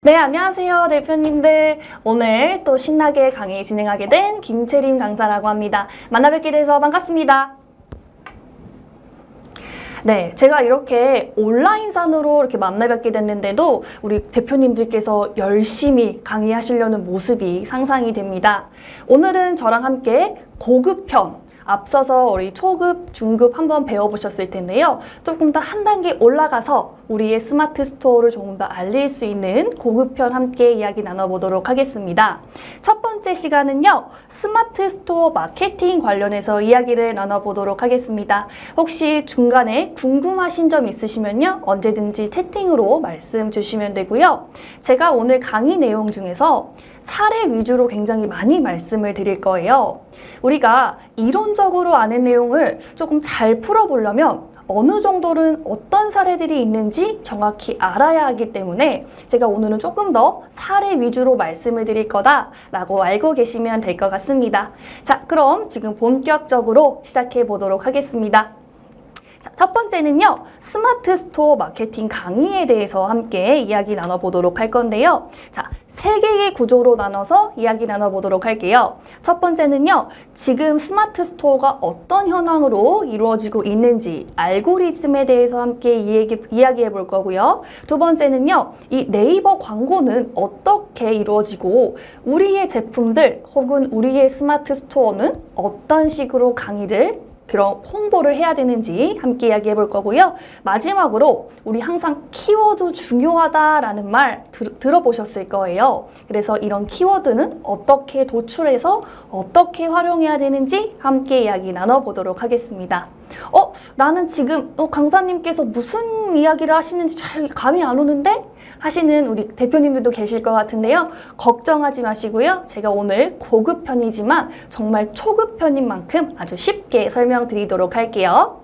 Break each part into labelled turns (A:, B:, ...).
A: 네, 안녕하세요, 대표님들. 오늘 또 신나게 강의 진행하게 된 김채림 강사라고 합니다. 만나 뵙게 돼서 반갑습니다. 네, 제가 이렇게 온라인상으로 이렇게 만나 뵙게 됐는데도 우리 대표님들께서 열심히 강의하시려는 모습이 상상이 됩니다. 오늘은 저랑 함께 고급편, 앞서서 우리 초급, 중급 한번 배워보셨을 텐데요. 조금 더 한 단계 올라가서 우리의 스마트 스토어를 조금 더 알릴 수 있는 고급편 함께 이야기 나눠보도록 하겠습니다. 첫 번째 시간은요, 스마트 스토어 마케팅 관련해서 이야기를 나눠보도록 하겠습니다. 혹시 중간에 궁금하신 점 있으시면요, 언제든지 채팅으로 말씀 주시면 되고요. 제가 오늘 강의 내용 중에서 사례 위주로 굉장히 많이 말씀을 드릴 거예요. 우리가 이론적으로 아는 내용을 조금 잘 풀어보려면 어느 정도는 어떤 사례들이 있는지 정확히 알아야 하기 때문에 제가 오늘은 조금 더 사례 위주로 말씀을 드릴 거다라고 알고 계시면 될 것 같습니다. 자, 그럼 지금 본격적으로 시작해 보도록 하겠습니다. 자, 첫 번째는요, 스마트 스토어 마케팅 강의에 대해서 함께 이야기 나눠보도록 할 건데요. 자, 3개의 구조로 나눠서 이야기 나눠보도록 할게요. 첫 번째는요, 지금 스마트 스토어가 어떤 현황으로 이루어지고 있는지 알고리즘에 대해서 함께 이야기해 볼 거고요. 두 번째는요, 이 네이버 광고는 어떻게 이루어지고 우리의 제품들 혹은 우리의 스마트 스토어는 어떤 식으로 강의를 그런 홍보를 해야 되는지 함께 이야기해 볼 거고요. 마지막으로 우리 항상 키워드 중요하다라는 말 들어보셨을 거예요. 그래서 이런 키워드는 어떻게 도출해서 어떻게 활용해야 되는지 함께 이야기 나눠보도록 하겠습니다. 나는 지금 강사님께서 무슨 이야기를 하시는지 잘 감이 안 오는데? 하시는 우리 대표님들도 계실 것 같은데요. 걱정하지 마시고요. 제가 오늘 고급편이지만 정말 초급편인 만큼 아주 쉽게 설명드리도록 할게요.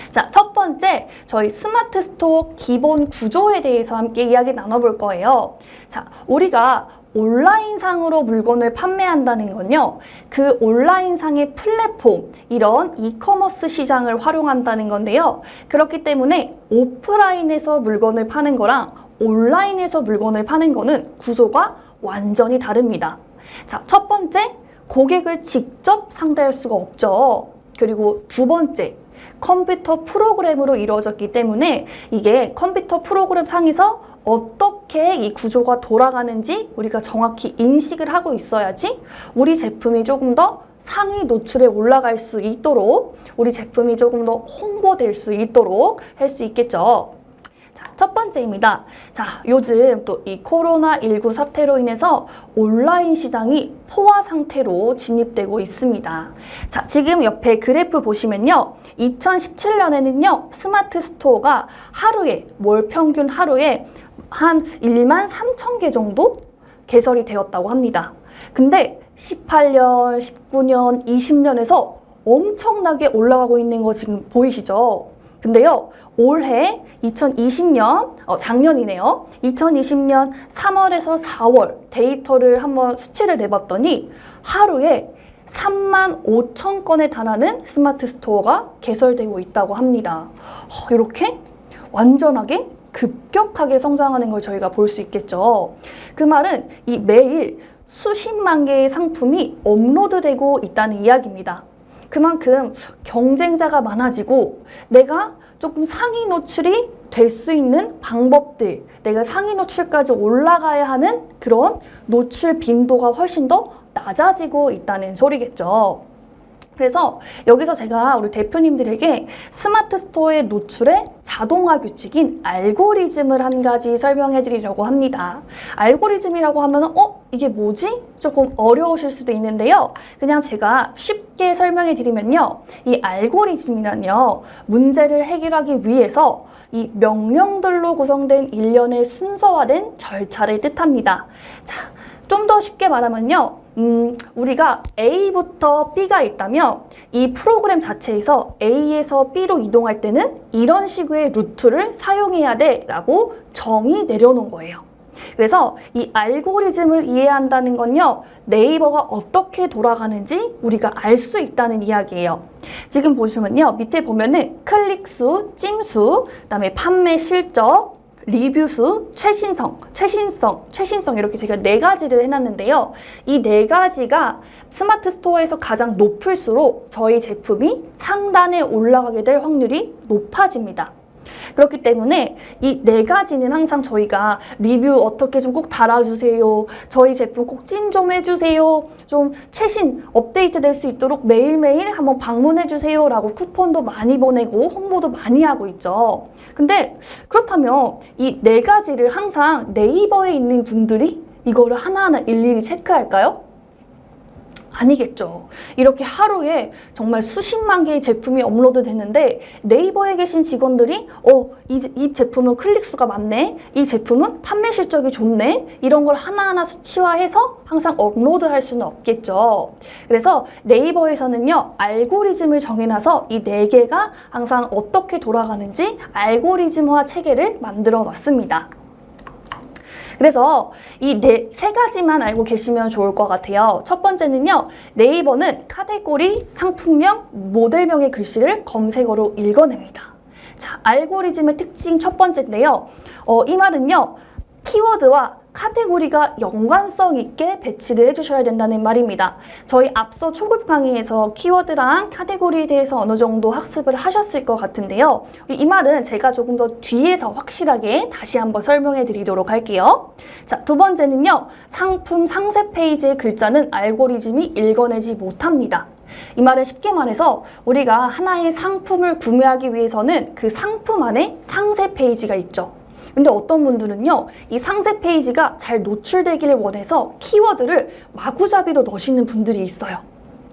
A: 자, 첫 번째, 저희 스마트 스토어 기본 구조에 대해서 함께 이야기 나눠볼 거예요. 자, 우리가 온라인상으로 물건을 판매한다는 건요, 그 온라인상의 플랫폼, 이런 이커머스 시장을 활용한다는 건데요. 그렇기 때문에 오프라인에서 물건을 파는 거랑 온라인에서 물건을 파는 거는 구조가 완전히 다릅니다. 자, 첫 번째, 고객을 직접 상대할 수가 없죠. 그리고 두 번째, 컴퓨터 프로그램으로 이루어졌기 때문에 이게 컴퓨터 프로그램 상에서 어떻게 이 구조가 돌아가는지 우리가 정확히 인식을 하고 있어야지 우리 제품이 조금 더 상위 노출에 올라갈 수 있도록 우리 제품이 조금 더 홍보될 수 있도록 할 수 있겠죠. 자, 첫 번째입니다. 자, 요즘 또 이 코로나19 사태로 인해서 온라인 시장이 포화 상태로 진입되고 있습니다. 자, 지금 옆에 그래프 보시면요. 2017년에는요, 스마트 스토어가 월 평균 하루에 한 1만 3천 개 정도 개설이 되었다고 합니다. 근데 18년, 19년, 20년에서 엄청나게 올라가고 있는 거 지금 보이시죠? 근데요, 올해 2020년, 작년이네요. 2020년 3월에서 4월 데이터를 한번 수치를 내봤더니 하루에 3만 5천 건에 달하는 스마트 스토어가 개설되고 있다고 합니다. 이렇게 완전하게 급격하게 성장하는 걸 저희가 볼 수 있겠죠. 그 말은 이 매일 수십만 개의 상품이 업로드되고 있다는 이야기입니다. 그만큼 경쟁자가 많아지고 내가 조금 상위 노출이 될 수 있는 방법들, 내가 상위 노출까지 올라가야 하는 그런 노출 빈도가 훨씬 더 낮아지고 있다는 소리겠죠. 그래서 여기서 제가 우리 대표님들에게 스마트 스토어의 노출의 자동화 규칙인 알고리즘을 한 가지 설명해 드리려고 합니다. 알고리즘이라고 하면 이게 뭐지? 조금 어려우실 수도 있는데요. 그냥 제가 쉽게 설명해 드리면요. 이 알고리즘이란요. 문제를 해결하기 위해서 이 명령들로 구성된 일련의 순서화된 절차를 뜻합니다. 자, 좀 더 쉽게 말하면요. 우리가 A부터 B가 있다면 이 프로그램 자체에서 A에서 B로 이동할 때는 이런 식의 루트를 사용해야 돼 라고 정의 내려놓은 거예요. 그래서 이 알고리즘을 이해한다는 건요, 네이버가 어떻게 돌아가는지 우리가 알 수 있다는 이야기예요. 지금 보시면요, 밑에 보면은 클릭 수, 찜 수, 그다음에 판매 실적, 리뷰수, 최신성 이렇게 제가 4가지를 해놨는데요. 이 4가지가 스마트 스토어에서 가장 높을수록 저희 제품이 상단에 올라가게 될 확률이 높아집니다. 그렇기 때문에 이 4가지는 항상 저희가 리뷰 어떻게 좀 꼭 달아주세요. 저희 제품 꼭 찜 좀 해주세요. 좀 최신 업데이트 될 수 있도록 매일매일 한번 방문해주세요 라고 쿠폰도 많이 보내고 홍보도 많이 하고 있죠. 근데 그렇다면 이 4가지를 항상 네이버에 있는 분들이 이거를 하나하나 일일이 체크할까요? 아니겠죠. 이렇게 하루에 정말 수십만 개의 제품이 업로드 되는데 네이버에 계신 직원들이 이 제품은 클릭수가 많네, 이 제품은 판매 실적이 좋네, 이런 걸 하나하나 수치화해서 항상 업로드할 수는 없겠죠. 그래서 네이버에서는요, 알고리즘을 정해놔서 이 4개가 항상 어떻게 돌아가는지 알고리즘화 체계를 만들어 놨습니다. 그래서 이 3가지만 알고 계시면 좋을 것 같아요. 첫 번째는요, 네이버는 카테고리, 상품명, 모델명의 글씨를 검색어로 읽어냅니다. 자, 알고리즘의 특징 첫 번째인데요. 이 말은요, 키워드와 카테고리가 연관성 있게 배치를 해주셔야 된다는 말입니다. 저희 앞서 초급 강의에서 키워드랑 카테고리에 대해서 어느 정도 학습을 하셨을 것 같은데요. 이 말은 제가 조금 더 뒤에서 확실하게 다시 한번 설명해 드리도록 할게요. 자, 두 번째는요, 상품 상세 페이지의 글자는 알고리즘이 읽어내지 못합니다. 이 말은 쉽게 말해서 우리가 하나의 상품을 구매하기 위해서는 그 상품 안에 상세 페이지가 있죠. 근데 어떤 분들은요, 이 상세 페이지가 잘 노출되기를 원해서 키워드를 마구잡이로 넣으시는 분들이 있어요.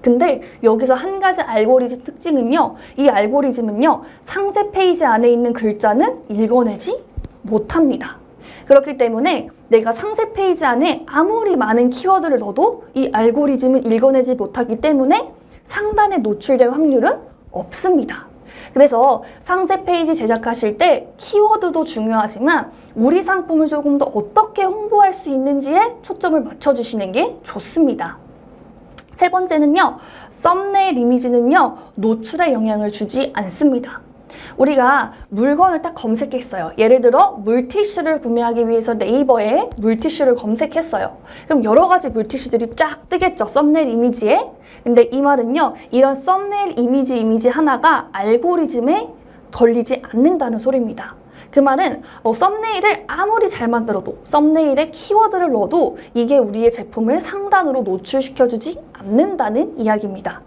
A: 근데 여기서 한 가지 알고리즘 특징은요, 이 알고리즘은요, 상세 페이지 안에 있는 글자는 읽어내지 못합니다. 그렇기 때문에 내가 상세 페이지 안에 아무리 많은 키워드를 넣어도 이 알고리즘은 읽어내지 못하기 때문에 상단에 노출될 확률은 없습니다. 그래서 상세 페이지 제작하실 때 키워드도 중요하지만 우리 상품을 조금 더 어떻게 홍보할 수 있는지에 초점을 맞춰주시는 게 좋습니다. 세 번째는요, 썸네일 이미지는요, 노출에 영향을 주지 않습니다. 우리가 물건을 딱 검색했어요. 예를 들어 물티슈를 구매하기 위해서 네이버에 물티슈를 검색했어요. 그럼 여러 가지 물티슈들이 쫙 뜨겠죠, 썸네일 이미지에. 근데 이 말은요, 이런 썸네일 이미지 하나가 알고리즘에 걸리지 않는다는 소리입니다. 그 말은 썸네일을 아무리 잘 만들어도, 썸네일에 키워드를 넣어도 이게 우리의 제품을 상단으로 노출시켜주지 않는다는 이야기입니다.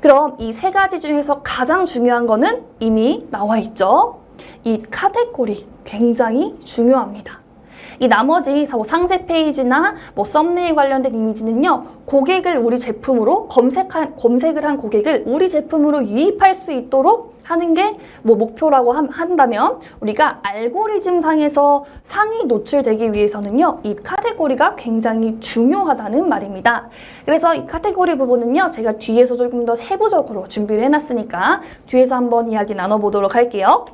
A: 그럼 이 3가지 중에서 가장 중요한 거는 이미 나와 있죠. 이 카테고리 굉장히 중요합니다. 이 나머지 상세 페이지나 썸네일 관련된 이미지는요, 고객을 우리 제품으로 검색을 한 고객을 우리 제품으로 유입할 수 있도록 하는 게 목표라고 한다면, 우리가 알고리즘 상에서 상위 노출되기 위해서는요, 이 카테고리가 굉장히 중요하다는 말입니다. 그래서 이 카테고리 부분은요, 제가 뒤에서 조금 더 세부적으로 준비를 해놨으니까 뒤에서 한번 이야기 나눠보도록 할게요.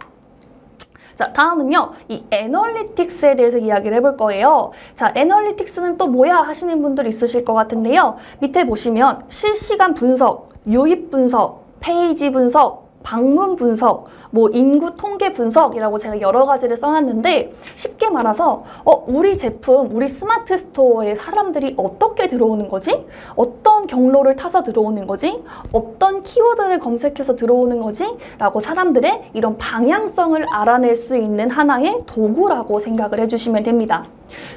A: 자, 다음은요, 이 애널리틱스에 대해서 이야기를 해볼 거예요. 자, 애널리틱스는 또 뭐야 하시는 분들 있으실 것 같은데요. 밑에 보시면 실시간 분석, 유입 분석, 페이지 분석, 방문 분석, 인구 통계 분석이라고 제가 여러 가지를 써놨는데, 쉽게 말해서 우리 제품, 우리 스마트 스토어에 사람들이 어떻게 들어오는 거지? 어떤 경로를 타서 들어오는 거지? 어떤 키워드를 검색해서 들어오는 거지? 라고 사람들의 이런 방향성을 알아낼 수 있는 하나의 도구라고 생각을 해주시면 됩니다.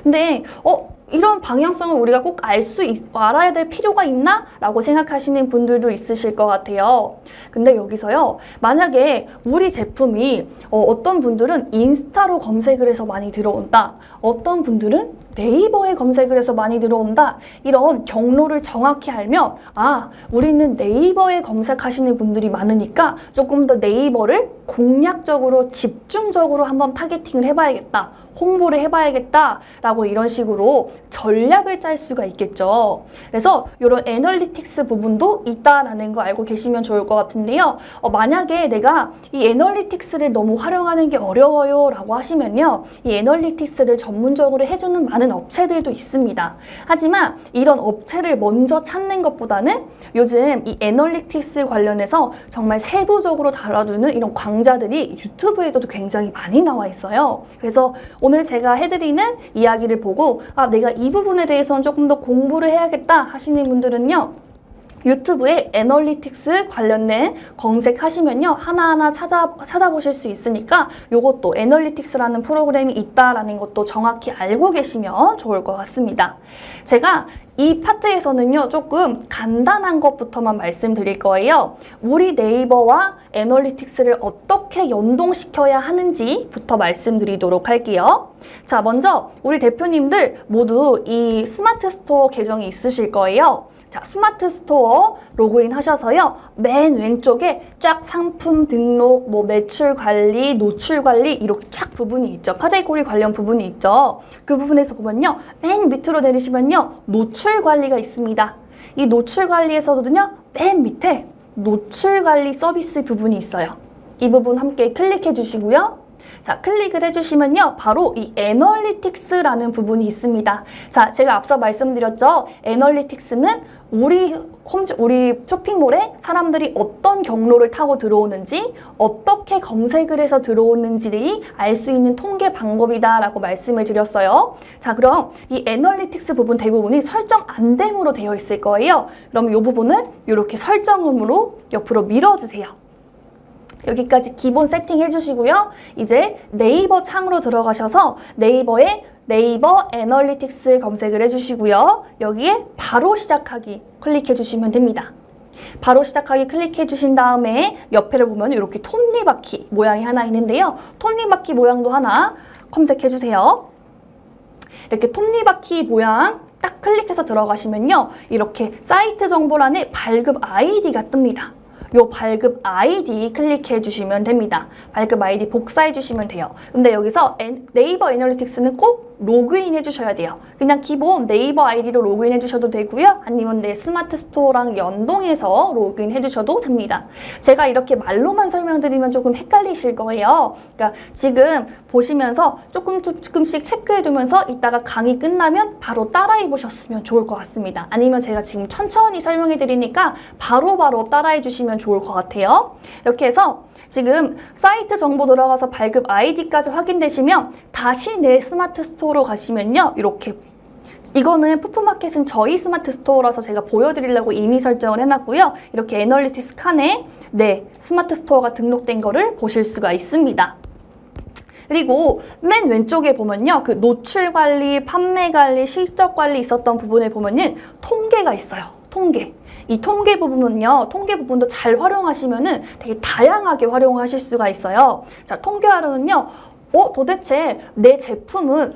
A: 근데 이런 방향성을 우리가 꼭 알아야 될 필요가 있나? 라고 생각하시는 분들도 있으실 것 같아요. 근데 여기서요, 만약에 우리 제품이 어떤 분들은 인스타로 검색을 해서 많이 들어온다, 어떤 분들은 네이버에 검색을 해서 많이 들어온다, 이런 경로를 정확히 알면, 우리는 네이버에 검색하시는 분들이 많으니까 조금 더 네이버를 공략적으로 집중적으로 한번 타겟팅을 해봐야겠다, 홍보를 해봐야겠다 라고 이런 식으로 전략을 짤 수가 있겠죠. 그래서 이런 애널리틱스 부분도 있다라는 거 알고 계시면 좋을 것 같은데요. 만약에 내가 이 애널리틱스를 너무 활용하는 게 어려워요 라고 하시면요, 이 애널리틱스를 전문적으로 해주는 많은 업체들도 있습니다. 하지만 이런 업체를 먼저 찾는 것보다는 요즘 이 애널리틱스 관련해서 정말 세부적으로 다뤄주는 이런 강좌들이 유튜브에도 굉장히 많이 나와 있어요. 그래서 오늘 제가 해드리는 이야기를 보고 내가 이 부분에 대해서는 조금 더 공부를 해야겠다 하시는 분들은요. 유튜브에 애널리틱스 관련된 검색하시면요. 하나하나 찾아보실 수 있으니까 이것도 애널리틱스라는 프로그램이 있다라는 것도 정확히 알고 계시면 좋을 것 같습니다. 제가 이 파트에서는요. 조금 간단한 것부터만 말씀드릴 거예요. 우리 네이버와 애널리틱스를 어떻게 연동시켜야 하는지부터 말씀드리도록 할게요. 자, 먼저 우리 대표님들 모두 이 스마트 스토어 계정이 있으실 거예요. 자, 스마트 스토어 로그인 하셔서요. 맨 왼쪽에 쫙 상품 등록, 매출 관리, 노출 관리 이렇게 쫙 부분이 있죠. 카테고리 관련 부분이 있죠. 그 부분에서 보면요. 맨 밑으로 내리시면요. 노출 관리가 있습니다. 이 노출 관리에서도요. 맨 밑에 노출 관리 서비스 부분이 있어요. 이 부분 함께 클릭해 주시고요. 자, 클릭을 해주시면요. 바로 이 애널리틱스라는 부분이 있습니다. 자, 제가 앞서 말씀드렸죠. 애널리틱스는 우리 쇼핑몰에 사람들이 어떤 경로를 타고 들어오는지, 어떻게 검색을 해서 들어오는지를 알 수 있는 통계 방법이다라고 말씀을 드렸어요. 자, 그럼 이 애널리틱스 부분 대부분이 설정 안 됨으로 되어 있을 거예요. 그럼 이 부분을 이렇게 설정음으로 옆으로 밀어주세요. 여기까지 기본 세팅 해주시고요. 이제 네이버 창으로 들어가셔서 네이버에 네이버 애널리틱스 검색을 해주시고요. 여기에 바로 시작하기 클릭해 주시면 됩니다. 바로 시작하기 클릭해 주신 다음에 옆에를 보면 이렇게 톱니바퀴 모양이 하나 있는데요. 톱니바퀴 모양도 하나 검색해 주세요. 이렇게 톱니바퀴 모양 딱 클릭해서 들어가시면요. 이렇게 사이트 정보란에 발급 아이디가 뜹니다. 요 발급 아이디 클릭해 주시면 됩니다. 발급 아이디 복사해 주시면 돼요. 근데 여기서 네이버 애널리틱스는 꼭 로그인 해주셔야 돼요. 그냥 기본 네이버 아이디로 로그인 해주셔도 되고요. 아니면 내 스마트 스토어랑 연동해서 로그인 해주셔도 됩니다. 제가 이렇게 말로만 설명드리면 조금 헷갈리실 거예요. 그러니까 지금 보시면서 조금씩 체크해두면서 이따가 강의 끝나면 바로 따라해 보셨으면 좋을 것 같습니다. 아니면 제가 지금 천천히 설명해 드리니까 바로바로 따라해 주시면 좋을 것 같아요. 이렇게 해서 지금 사이트 정보 들어가서 발급 아이디까지 확인되시면 다시 내 스마트 스토어로 가시면요. 이렇게 이거는 푸푸마켓은 저희 스마트 스토어라서 제가 보여드리려고 이미 설정을 해놨고요. 이렇게 애널리틱스 칸에 내 스마트 스토어가 등록된 거를 보실 수가 있습니다. 그리고 맨 왼쪽에 보면요. 그 노출 관리, 판매 관리, 실적 관리 있었던 부분에 보면은 통계가 있어요. 통계. 이 통계 부분은요. 통계 부분도 잘 활용하시면은 되게 다양하게 활용하실 수가 있어요. 자, 통계하려면요. 도대체 내 제품은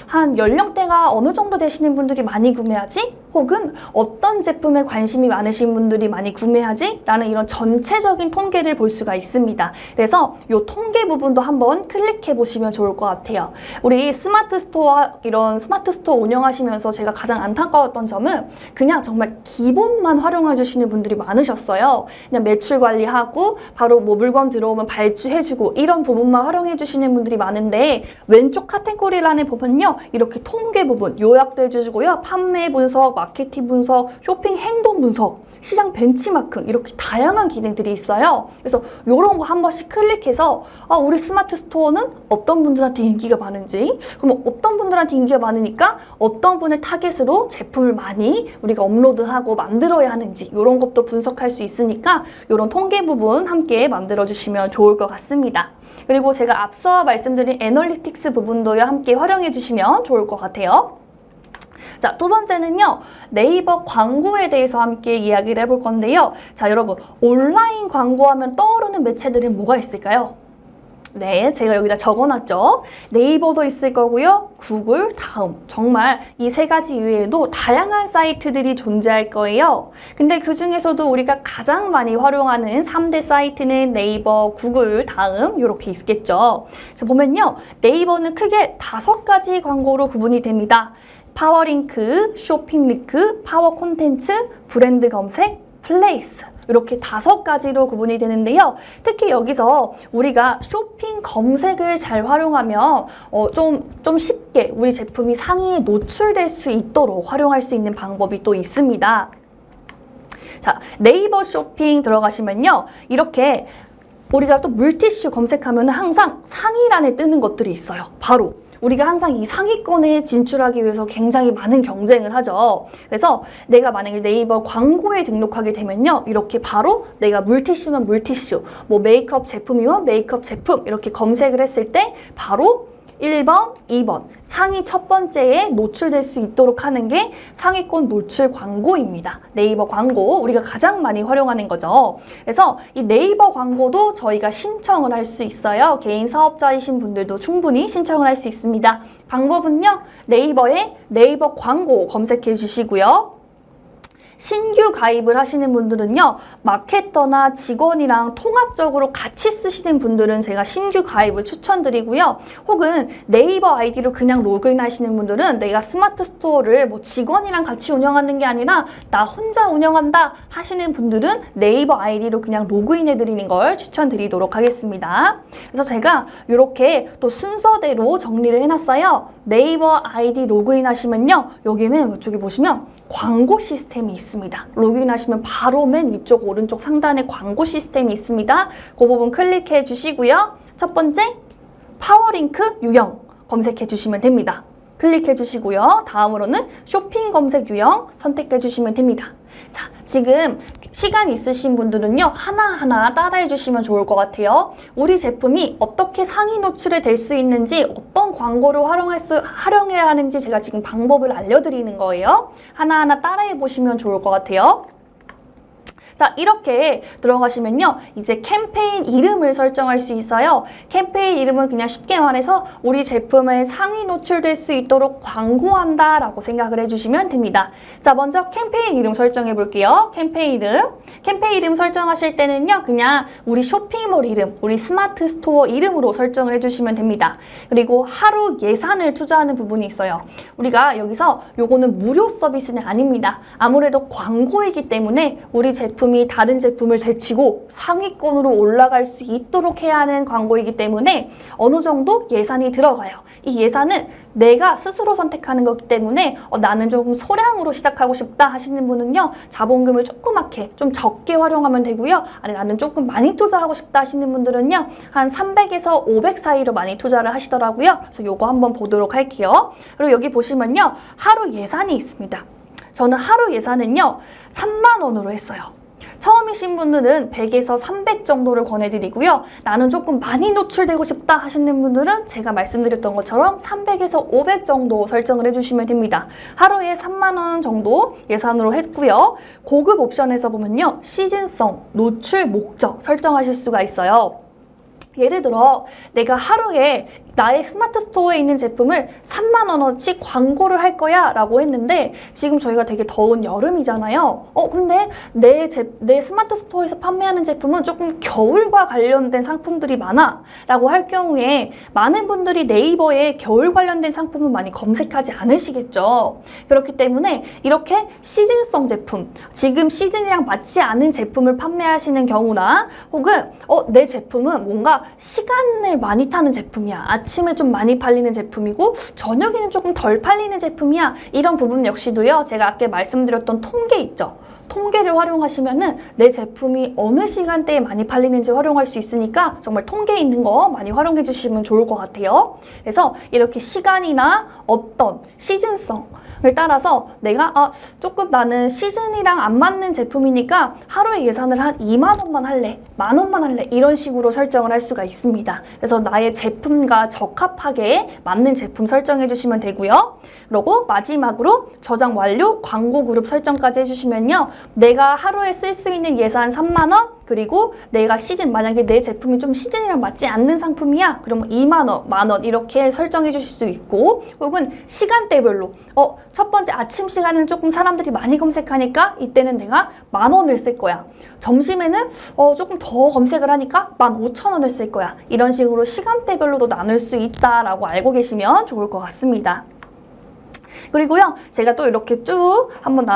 A: 한 연령대가 어느 정도 되시는 분들이 많이 구매하지? 혹은 어떤 제품에 관심이 많으신 분들이 많이 구매하지? 라는 이런 전체적인 통계를 볼 수가 있습니다. 그래서 이 통계 부분도 한번 클릭해 보시면 좋을 것 같아요. 우리 스마트 스토어, 이런 스마트 스토어 운영하시면서 제가 가장 안타까웠던 점은 그냥 정말 기본만 활용해 주시는 분들이 많으셨어요. 그냥 매출 관리하고 바로 물건 들어오면 발주해주고 이런 부분만 활용해 주시는 분들이 많은데 왼쪽 카테고리란에 보면요. 이렇게 통계 부분 요약도 해주시고요. 판매 분석, 마케팅 분석, 쇼핑 행동 분석, 시장 벤치마킹 이렇게 다양한 기능들이 있어요. 그래서 이런 거 한 번씩 클릭해서 우리 스마트 스토어는 어떤 분들한테 인기가 많은지, 그럼 어떤 분들한테 인기가 많으니까 어떤 분을 타겟으로 제품을 많이 우리가 업로드하고 만들어야 하는지 이런 것도 분석할 수 있으니까 이런 통계 부분 함께 만들어 주시면 좋을 것 같습니다. 그리고 제가 앞서 말씀드린 애널리틱스 부분도요 함께 활용해 주시면 좋을 것 같아요. 자, 두 번째는요. 네이버 광고에 대해서 함께 이야기를 해볼 건데요. 자, 여러분 온라인 광고하면 떠오르는 매체들은 뭐가 있을까요? 네, 제가 여기다 적어놨죠. 네이버도 있을 거고요. 구글, 다음. 정말 이 세 가지 이외에도 다양한 사이트들이 존재할 거예요. 근데 그 중에서도 우리가 가장 많이 활용하는 3대 사이트는 네이버, 구글, 다음 이렇게 있겠죠. 자, 보면요. 네이버는 크게 5가지 광고로 구분이 됩니다. 파워링크, 쇼핑링크, 파워 콘텐츠, 브랜드 검색, 플레이스. 이렇게 5가지로 구분이 되는데요. 특히 여기서 우리가 쇼핑 검색을 잘 활용하면 좀 쉽게 우리 제품이 상위에 노출될 수 있도록 활용할 수 있는 방법이 또 있습니다. 자, 네이버 쇼핑 들어가시면요. 이렇게 우리가 또 물티슈 검색하면 항상 상위란에 뜨는 것들이 있어요. 바로 우리가 항상 이 상위권에 진출하기 위해서 굉장히 많은 경쟁을 하죠. 그래서 내가 만약에 네이버 광고에 등록하게 되면요. 이렇게 바로 내가 물티슈면 물티슈, 뭐 메이크업 제품이면 메이크업 제품 이렇게 검색을 했을 때 바로 1번, 2번 상위 첫 번째에 노출될 수 있도록 하는 게 상위권 노출 광고입니다. 네이버 광고 우리가 가장 많이 활용하는 거죠. 그래서 이 네이버 광고도 저희가 신청을 할 수 있어요. 개인 사업자이신 분들도 충분히 신청을 할 수 있습니다. 방법은요. 네이버에 네이버 광고 검색해 주시고요. 신규 가입을 하시는 분들은요. 마케터나 직원이랑 통합적으로 같이 쓰시는 분들은 제가 신규 가입을 추천드리고요. 혹은 네이버 아이디로 그냥 로그인 하시는 분들은 내가 스마트 스토어를 뭐 직원이랑 같이 운영하는 게 아니라 나 혼자 운영한다 하시는 분들은 네이버 아이디로 그냥 로그인해 드리는 걸 추천드리도록 하겠습니다. 그래서 제가 이렇게 또 순서대로 정리를 해놨어요. 네이버 아이디 로그인 하시면요. 여기는 이쪽에 보시면 광고 시스템이 있습니다. 로그인 하시면 바로 맨 위쪽 오른쪽 상단에 광고 시스템이 있습니다. 그 부분 클릭해 주시고요. 첫 번째 파워링크 유형 검색해 주시면 됩니다. 클릭해 주시고요. 다음으로는 쇼핑 검색 유형 선택해 주시면 됩니다. 자, 지금 시간 있으신 분들은요. 하나하나 따라해 주시면 좋을 것 같아요. 우리 제품이 어떻게 상위 노출이 될 수 있는지 어떤 광고를 활용해야 하는지 제가 지금 방법을 알려드리는 거예요. 하나하나 따라해 보시면 좋을 것 같아요. 자, 이렇게 들어가시면요. 이제 캠페인 이름을 설정할 수 있어요. 캠페인 이름은 그냥 쉽게 말해서 우리 제품을 상위 노출될 수 있도록 광고한다 라고 생각을 해주시면 됩니다. 자, 먼저 캠페인 이름 설정해 볼게요. 캠페인 이름 설정하실 때는요. 그냥 우리 쇼핑몰 이름, 우리 스마트 스토어 이름으로 설정을 해주시면 됩니다. 그리고 하루 예산을 투자하는 부분이 있어요. 우리가 여기서 요거는 무료 서비스는 아닙니다. 아무래도 광고이기 때문에 우리 제품이 다른 제품을 제치고 상위권으로 올라갈 수 있도록 해야 하는 광고이기 때문에 어느 정도 예산이 들어가요. 이 예산은 내가 스스로 선택하는 거기 때문에 나는 조금 소량으로 시작하고 싶다 하시는 분은요. 자본금을 조그맣게 좀 적게 활용하면 되고요. 아니 나는 조금 많이 투자하고 싶다 하시는 분들은요. 한 300에서 500 사이로 많이 투자를 하시더라고요. 그래서 요거 한번 보도록 할게요. 그리고 여기 보시면요. 하루 예산이 있습니다. 저는 하루 예산은요. 3만 원으로 했어요. 처음이신 분들은 100에서 300 정도를 권해드리고요. 나는 조금 많이 노출되고 싶다 하시는 분들은 제가 말씀드렸던 것처럼 300에서 500 정도 설정을 해주시면 됩니다. 하루에 3만 원 정도 예산으로 했고요. 고급 옵션에서 보면요. 시즌성, 노출 목적 설정하실 수가 있어요. 예를 들어 내가 하루에 나의 스마트 스토어에 있는 제품을 3만 원어치 광고를 할 거야 라고 했는데 지금 저희가 되게 더운 여름이잖아요. 근데 내 스마트 스토어에서 판매하는 제품은 조금 겨울과 관련된 상품들이 많아 라고 할 경우에 많은 분들이 네이버에 겨울 관련된 상품을 많이 검색하지 않으시겠죠. 그렇기 때문에 이렇게 시즌성 제품, 지금 시즌이랑 맞지 않은 제품을 판매하시는 경우나 혹은 내 제품은 뭔가 시간을 많이 타는 제품이야. 아침에 좀 많이 팔리는 제품이고 저녁에는 조금 덜 팔리는 제품이야. 이런 부분 역시도요. 제가 아까 말씀드렸던 통계 있죠. 통계를 활용하시면은 내 제품이 어느 시간대에 많이 팔리는지 활용할 수 있으니까 정말 통계 있는 거 많이 활용해 주시면 좋을 것 같아요. 그래서 이렇게 시간이나 어떤 시즌성을 따라서 내가 조금 나는 시즌이랑 안 맞는 제품이니까 하루에 예산을 한 2만 원만 할래, 만 원만 할래 이런 식으로 설정을 할 수가 있습니다. 그래서 나의 제품과 적합하게 맞는 제품 설정해 주시면 되고요. 그리고 마지막으로 저장 완료 광고 그룹 설정까지 해주시면요. 내가 하루에 쓸 수 있는 예산 3만 원 그리고 내가 만약에 내 제품이 좀 시즌이랑 맞지 않는 상품이야 그러면 2만 원, 만 원 이렇게 설정해 주실 수 있고 혹은 시간대별로 첫 번째 아침 시간에는 조금 사람들이 많이 검색하니까 이때는 내가 만 원을 쓸 거야. 점심에는 조금 더 검색을 하니까 15,000원을 쓸 거야. 이런 식으로 시간대별로도 나눌 수 있다라고 알고 계시면 좋을 것 같습니다. 그리고요, 제가 또 이렇게 쭉 한번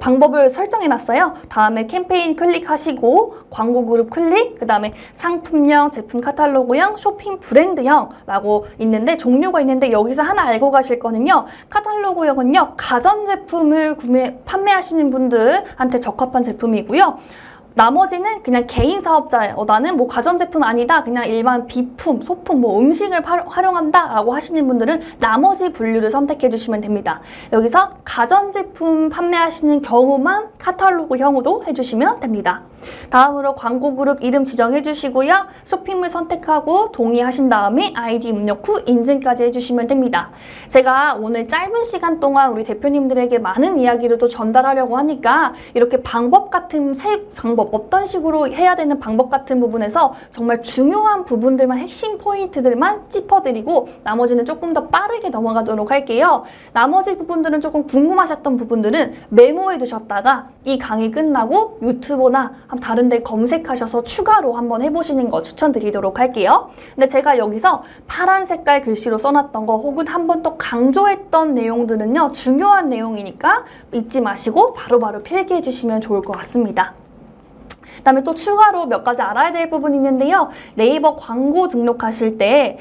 A: 방법을 설정해 놨어요. 다음에 캠페인 클릭하시고 광고 그룹 클릭, 그 다음에 상품형, 제품 카탈로그형, 쇼핑 브랜드형 라고 있는데 종류가 있는데 여기서 하나 알고 가실 거는요. 카탈로그형은요. 가전제품을 판매하시는 분들한테 적합한 제품이고요. 나머지는 그냥 개인 사업자예요. 나는 뭐 가전제품 아니다. 그냥 일반 비품, 소품, 뭐 음식을 활용한다 라고 하시는 분들은 나머지 분류를 선택해 주시면 됩니다. 여기서 가전제품 판매하시는 경우만 카탈로그형으로 해주시면 됩니다. 다음으로 광고 그룹 이름 지정해 주시고요. 쇼핑몰 선택하고 동의하신 다음에 아이디 입력 후 인증까지 해주시면 됩니다. 제가 오늘 짧은 시간 동안 우리 대표님들에게 많은 이야기를 또 전달하려고 하니까 이렇게 방법 같은 방법, 어떤 식으로 해야 되는 방법 같은 부분에서 정말 중요한 부분들만 핵심 포인트들만 짚어드리고 나머지는 조금 더 빠르게 넘어가도록 할게요. 나머지 부분들은 조금 궁금하셨던 부분들은 메모해 두셨다가 이 강의 끝나고 유튜브나 다른 데 검색하셔서 추가로 한번 해보시는 거 추천드리도록 할게요. 근데 제가 여기서 파란 색깔 글씨로 써놨던 거 혹은 한번 또 강조했던 내용들은요, 중요한 내용이니까 잊지 마시고 바로바로 필기해 주시면 좋을 것 같습니다. 그다음에 또 추가로 몇 가지 알아야 될 부분이 있는데요. 네이버 광고 등록하실 때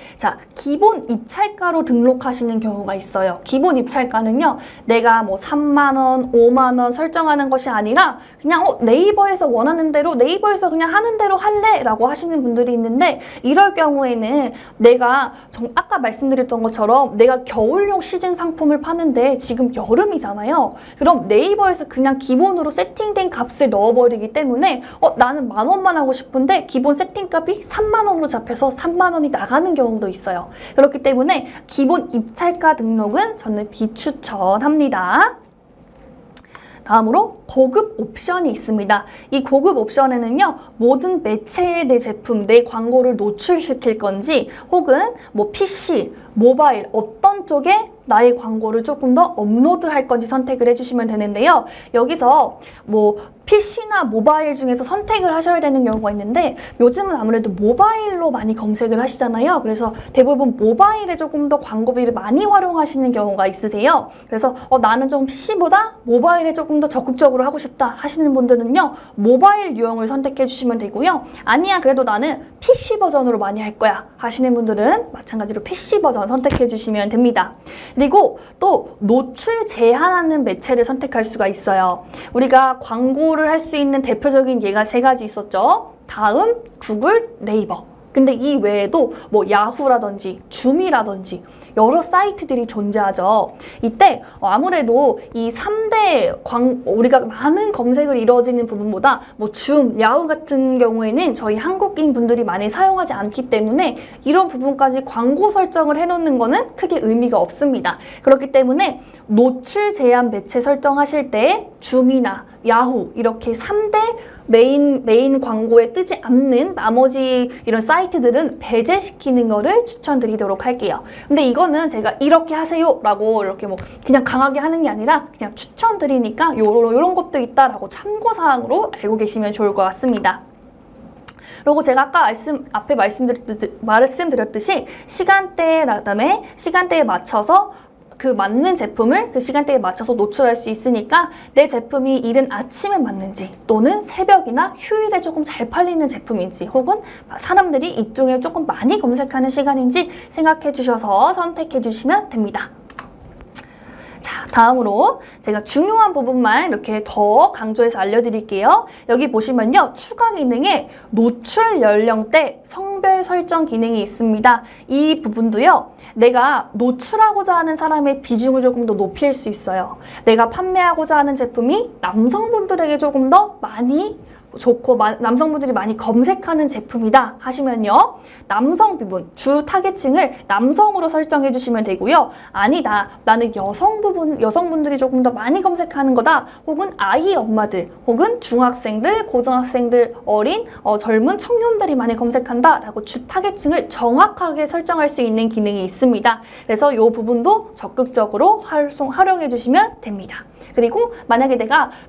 A: 기본 입찰가로 등록하시는 경우가 있어요. 기본 입찰가는요. 내가 뭐 3만 원, 5만 원 설정하는 것이 아니라 그냥 네이버에서 원하는 대로 네이버에서 그냥 하는 대로 할래 라고 하시는 분들이 있는데 이럴 경우에는 내가 아까 말씀드렸던 것처럼 내가 겨울용 시즌 상품을 파는데 지금 여름이잖아요. 그럼 네이버에서 그냥 기본으로 세팅된 값을 넣어버리기 때문에 나는 10,000원만 하고 싶은데 기본 세팅값이 30,000원으로 잡혀서 30,000원이 나가는 경우도 있어요. 그렇기 때문에 기본 입찰가 등록은 저는 비추천합니다. 다음으로 고급 옵션이 있습니다. 이 고급 옵션에는요, 모든 매체에 내 제품, 내 광고를 노출시킬 건지 혹은 뭐 PC, 모바일 어떤 쪽에 나의 광고를 조금 더 업로드할 건지 선택을 해주시면 되는데요. 여기서 뭐 PC나 모바일 중에서 선택을 하셔야 되는 경우가 있는데 요즘은 아무래도 모바일로 많이 검색을 하시잖아요. 그래서 대부분 모바일에 조금 더 광고비를 많이 활용하시는 경우가 있으세요. 그래서 나는 좀 PC보다 모바일에 조금 더 적극적으로 하고 싶다 하시는 분들은요. 모바일 유형을 선택해 주시면 되고요. 아니야 그래도 나는 PC 버전으로 많이 할 거야 하시는 분들은 마찬가지로 PC 버전 선택해 주시면 됩니다. 그리고 또 노출 제한하는 매체를 선택할 수가 있어요. 우리가 광고를 할 수 있는 대표적인 예가 3가지 있었죠. 다음, 구글, 네이버. 근데 이 외에도 뭐 야후라든지 줌이라든지 여러 사이트들이 존재하죠. 이때 아무래도 이 3대 우리가 많은 검색을 이루어지는 부분보다 뭐 줌, 야후 같은 경우에는 저희 한국인 분들이 많이 사용하지 않기 때문에 이런 부분까지 광고 설정을 해놓는 거는 크게 의미가 없습니다. 그렇기 때문에 노출 제한 매체 설정하실 때 줌이나 야후 이렇게 3대 메인 광고에 뜨지 않는 나머지 이런 사이트들은 배제시키는 거를 추천드리도록 할게요. 근데 이거는 제가 이렇게 하세요 라고 이렇게 뭐 그냥 강하게 하는 게 아니라 그냥 추천드리니까 요런 것도 있다라고 참고사항으로 알고 계시면 좋을 것 같습니다. 그리고 제가 아까 앞에 말씀드렸듯이 그다음에 시간대에 맞춰서 그 맞는 제품을 그 시간대에 맞춰서 노출할 수 있으니까 내 제품이 이른 아침에 맞는지 또는 새벽이나 휴일에 조금 잘 팔리는 제품인지 혹은 사람들이 이쪽에 조금 많이 검색하는 시간인지 생각해 주셔서 선택해 주시면 됩니다. 자, 다음으로 제가 중요한 부분만 이렇게 더 강조해서 알려드릴게요. 여기 보시면요. 추가 기능에 노출 연령대 성별 설정 기능이 있습니다. 이 부분도요. 내가 노출하고자 하는 사람의 비중을 조금 더 높일 수 있어요. 내가 판매하고자 하는 제품이 남성분들에게 조금 더 많이 좋고 남성분들이 많이 검색하는 제품이다 하시면요. 남성 부분, 주 타겟층을 남성으로 설정해 주시면 되고요. 아니다. 나는 여성분들이 조금 더 많이 검색하는 거다. 혹은 아이 엄마들, 혹은 중학생들, 고등학생들, 어린, 젊은 청년들이 많이 검색한다 라고 주 타겟층을 정확하게 설정할 수 있는 기능이 있습니다. 그래서 이 부분도 적극적으로 활용해 주시면 됩니다. 그리고 만약에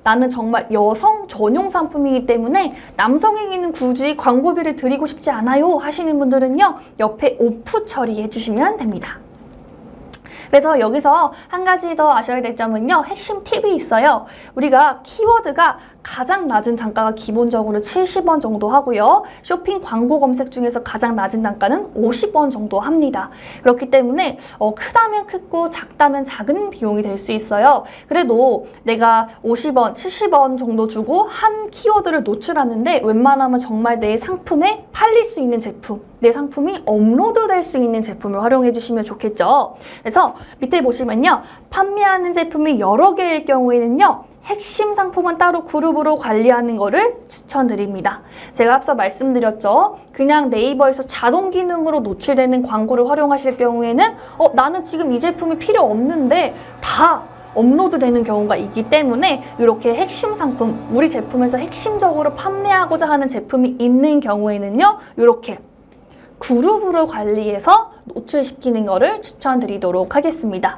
A: 나는 정말 여성 전용 상품이기 때문에 남성에게는 굳이 광고비를 드리고 싶지 않아요 하시는 분들은요. 옆에 오프 처리해 주시면 됩니다. 그래서 여기서 한 가지 더 아셔야 될 점은요. 핵심 팁이 있어요. 우리가 키워드가 가장 낮은 단가가 기본적으로 70원 정도 하고요. 쇼핑 광고 검색 중에서 가장 낮은 단가는 50원 정도 합니다. 그렇기 때문에 크다면 크고 작다면 작은 비용이 될 수 있어요. 그래도 내가 50원, 70원 정도 주고 한 키워드를 노출하는데 웬만하면 정말 내 상품에 팔릴 수 있는 제품, 내 상품이 업로드될 수 있는 제품을 활용해 주시면 좋겠죠. 그래서 밑에 보시면요. 판매하는 제품이 여러 개일 경우에는요. 핵심 상품은 따로 그룹으로 관리하는 거를 추천드립니다. 제가 앞서 말씀드렸죠. 그냥 네이버에서 자동 기능으로 노출되는 광고를 활용하실 경우에는 나는 지금 이 제품이 필요 없는데 다 업로드 되는 경우가 있기 때문에 이렇게 핵심 상품, 우리 제품에서 핵심적으로 판매하고자 하는 제품이 있는 경우에는요. 이렇게 그룹으로 관리해서 노출시키는 거를 추천드리도록 하겠습니다.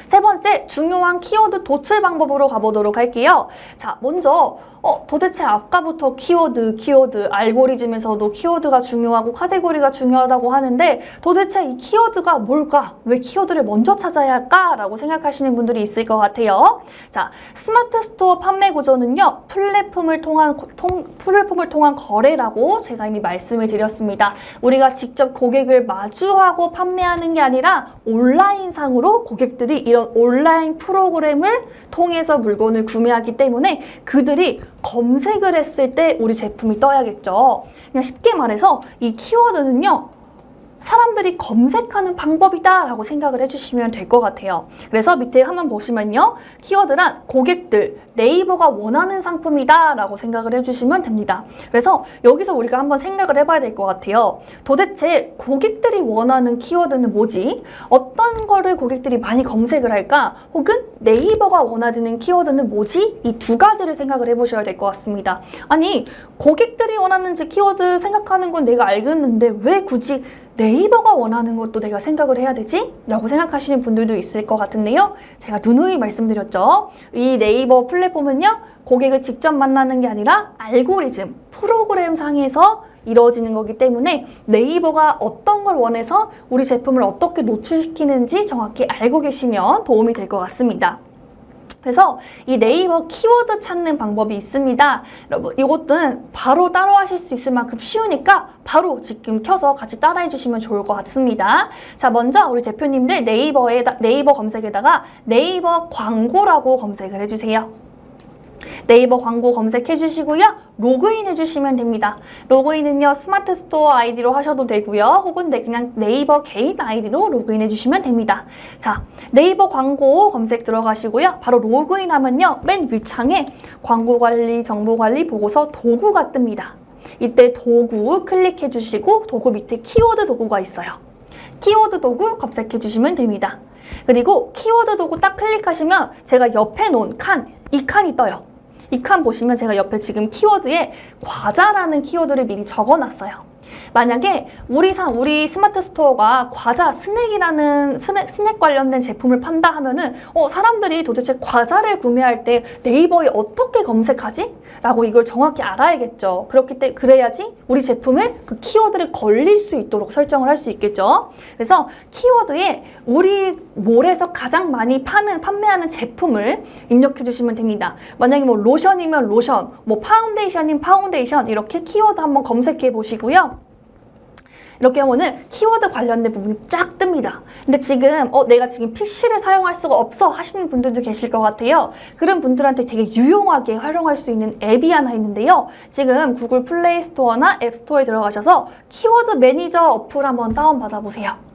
A: 세 번째, 중요한 키워드 도출 방법으로 가보도록 할게요. 자, 먼저 도대체 아까부터 키워드, 알고리즘에서도 키워드가 중요하고 카테고리가 중요하다고 하는데 도대체 이 키워드가 뭘까? 왜 키워드를 먼저 찾아야 할까? 라고 생각하시는 분들이 있을 것 같아요. 자, 스마트 스토어 판매 구조는요. 플랫폼을 통한 거래라고 제가 이미 말씀을 드렸습니다. 우리가 직접 고객을 마주하고 판매하는 게 아니라 온라인상으로 고객들이 이런 온라인 프로그램을 통해서 물건을 구매하기 때문에 그들이 검색을 했을 때 우리 제품이 떠야겠죠. 그냥 쉽게 말해서 이 키워드는요. 사람들이 검색하는 방법이다 라고 생각을 해주시면 될 것 같아요. 그래서 밑에 한번 보시면요. 키워드란 고객들, 네이버가 원하는 상품이다 라고 생각을 해주시면 됩니다. 그래서 여기서 우리가 한번 생각을 해봐야 될 것 같아요. 도대체 고객들이 원하는 키워드는 뭐지? 어떤 거를 고객들이 많이 검색을 할까? 혹은 네이버가 원하는 키워드는 뭐지? 이 두 가지를 생각을 해보셔야 될 것 같습니다. 아니, 고객들이 원하는 키워드 생각하는 건 내가 알겠는데 왜 굳이 네이버가 원하는 것도 내가 생각을 해야 되지? 라고 생각하시는 분들도 있을 것 같은데요. 제가 누누이 말씀드렸죠. 이 네이버 플랫폼은요. 고객을 직접 만나는 게 아니라 알고리즘, 프로그램 상에서 이루어지는 거기 때문에 네이버가 어떤 걸 원해서 우리 제품을 어떻게 노출시키는지 정확히 알고 계시면 도움이 될 것 같습니다. 그래서 이 네이버 키워드 찾는 방법이 있습니다. 여러분, 이것은 바로 따라 하실 수 있을 만큼 쉬우니까 바로 지금 켜서 같이 따라해 주시면 좋을 것 같습니다. 자, 먼저 우리 대표님들 네이버 검색에다가 네이버 광고라고 검색을 해주세요. 네이버 광고 검색해 주시고요. 로그인 해주시면 됩니다. 로그인은요. 스마트 스토어 아이디로 하셔도 되고요. 혹은 그냥 네이버 개인 아이디로 로그인 해주시면 됩니다. 자, 네이버 광고 검색 들어가시고요. 바로 로그인 하면요. 맨 위창에 광고 관리, 정보 관리, 보고서 도구가 뜹니다. 이때 도구 클릭해 주시고 도구 밑에 키워드 도구가 있어요. 키워드 도구 검색해 주시면 됩니다. 그리고 키워드 도구 딱 클릭하시면 제가 옆에 놓은 이 칸이 떠요. 이 칸 보시면 제가 옆에 지금 키워드에 과자라는 키워드를 미리 적어놨어요. 만약에 우리 스마트 스토어가 과자, 스낵 관련된 제품을 판다 하면은 사람들이 도대체 과자를 구매할 때 네이버에 어떻게 검색하지? 라고 이걸 정확히 알아야겠죠. 그래야지 우리 제품을 그 키워드를 걸릴 수 있도록 설정을 할 수 있겠죠. 그래서 키워드에 우리 몰에서 가장 많이 판매하는 제품을 입력해 주시면 됩니다. 만약에 로션이면 로션, 파운데이션이면 파운데이션 이렇게 키워드 한번 검색해 보시고요. 이렇게 하면은 키워드 관련된 부분이 쫙 뜹니다. 근데 지금 내가 지금 PC를 사용할 수가 없어 하시는 분들도 계실 것 같아요. 그런 분들한테 되게 유용하게 활용할 수 있는 앱이 하나 있는데요. 지금 구글 플레이 스토어나 앱 스토어에 들어가셔서 키워드 매니저 어플 한번 다운받아 보세요.